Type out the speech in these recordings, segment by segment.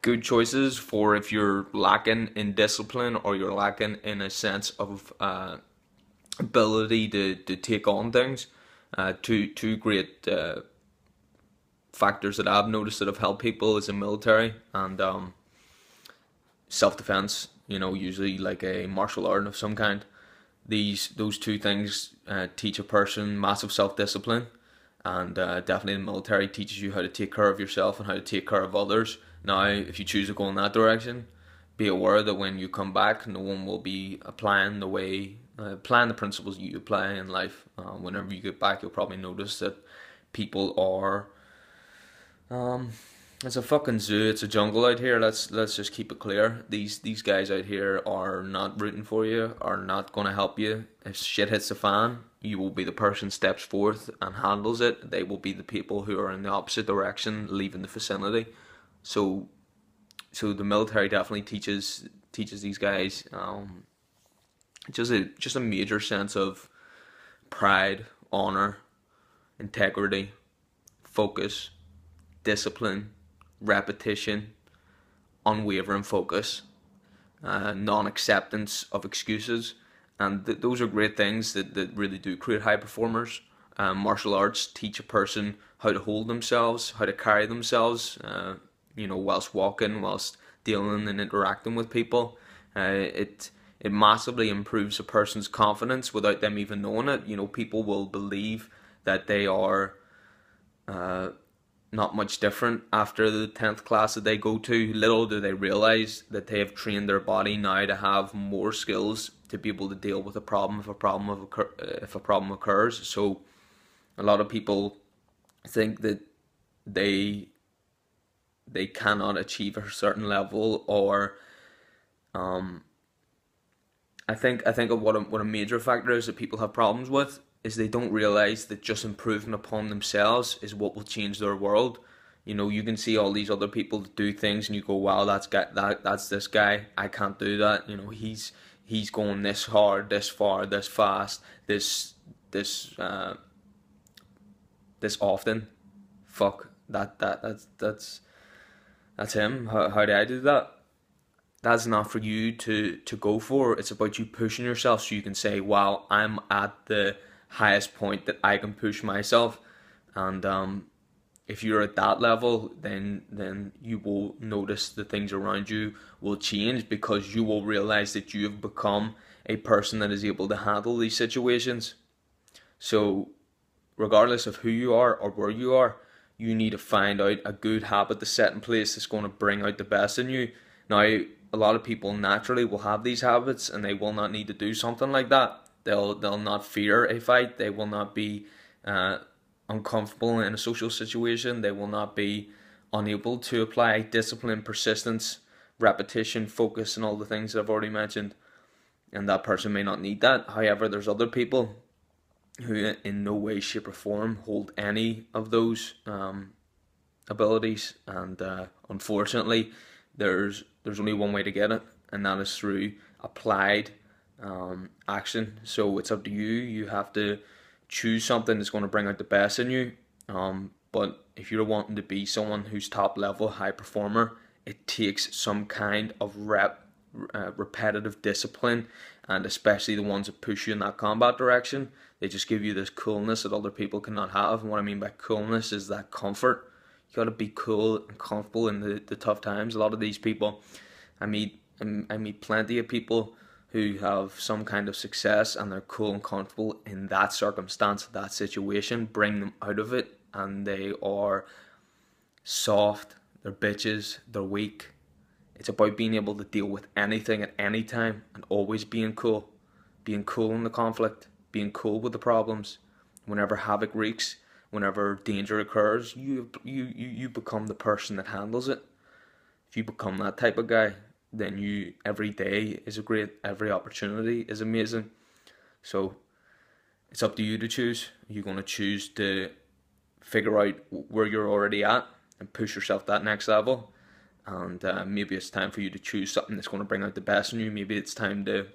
good choices for if you're lacking in discipline or you're lacking in a sense of ability to take on things. Two great factors that I've noticed that have helped people is the military and self defense. You know, usually like a martial art of some kind. Those two things teach a person massive self discipline, and definitely the military teaches you how to take care of yourself and how to take care of others. Now, if you choose to go in that direction, be aware that when you come back, no one will be applying the principles you apply in life. Whenever you get back, you'll probably notice that people are um, it's a fucking zoo. It's a jungle out here. Let's just keep it clear. These guys out here are not rooting for you. Are not going to help you. If shit hits the fan, you will be the person steps forth and handles it. They will be the people who are in the opposite direction, leaving the vicinity. So, so the military definitely teaches these guys just a major sense of pride, honor, integrity, focus, discipline, repetition, unwavering focus, non-acceptance of excuses, and those are great things that really do create high performers. Martial arts teach a person how to hold themselves, how to carry themselves, whilst walking, whilst dealing and interacting with people. It massively improves a person's confidence without them even knowing it. You know, people will believe that they are uh, not much different after the 10th class that they go to. Little do they realize that they have trained their body now to have more skills to be able to deal with a problem if a problem occurs. So a lot of people think that they they cannot achieve a certain level, or um, I think of what a major factor is that people have problems with is they don't realize that just improving upon themselves is what will change their world. You know, you can see all these other people that do things, and you go, "Wow, that's this guy. I can't do that." You know, he's going this hard, this far, this fast, this this often. Fuck that's him. How do I do that? That's not for you to go for. It's about you pushing yourself so you can say, "Wow, I'm at the highest point that I can push myself." And if you're at that level, then you will notice the things around you will change, because you will realize that you have become a person that is able to handle these situations. So, regardless of who you are or where you are, you need to find out a good habit to set in place that's going to bring out the best in you. Now, a lot of people naturally will have these habits and they will not need to do something like that. They'll not fear a fight. They will not be uh, uncomfortable in a social situation. They will not be unable to apply discipline, persistence, repetition, focus, and all the things that I've already mentioned. And that person may not need that. However, there's other people who in no way, shape, or form hold any of those abilities, and unfortunately, there's only one way to get it, and that is through applied action. So it's up to you. You have to choose something that's going to bring out the best in you. But if you're wanting to be someone who's top level, high performer, it takes some kind of repetitive discipline, and especially the ones that push you in that combat direction. They just give you this coolness that other people cannot have. And what I mean by coolness is that comfort. You got to be cool and comfortable in the tough times. A lot of these people, I meet I meet plenty of people who have some kind of success and they're cool and comfortable in that circumstance, that situation. Bring them out of it, and they are soft. They're bitches. They're weak. It's about being able to deal with anything at any time and always being cool in the conflict, being cool with the problems. Whenever havoc wreaks, whenever danger occurs, you become the person that handles it. If you become that type of guy, then you every day is a great, every opportunity is amazing. So it's up to you to choose. You're going to choose to figure out where you're already at and push yourself that next level. And maybe it's time for you to choose something that's going to bring out the best in you. Maybe it's time to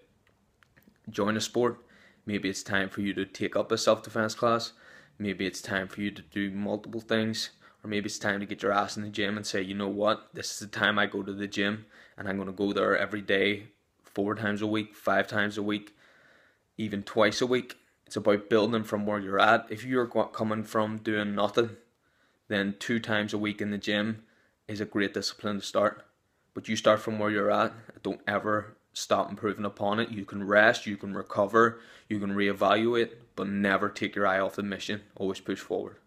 join a sport. Maybe it's time for you to take up a self-defense class. Maybe it's time for you to do multiple things. or maybe it's time to get your ass in the gym and say, you know what, this is the time I go to the gym, and I'm going to go there every day, 4 times a week, 5 times a week, even twice a week. It's about building from where you're at. If you're coming from doing nothing, then 2 times a week in the gym is a great discipline to start. But you start from where you're at. Don't ever stop improving upon it. You can rest, you can recover, you can reevaluate, but never take your eye off the mission. Always push forward.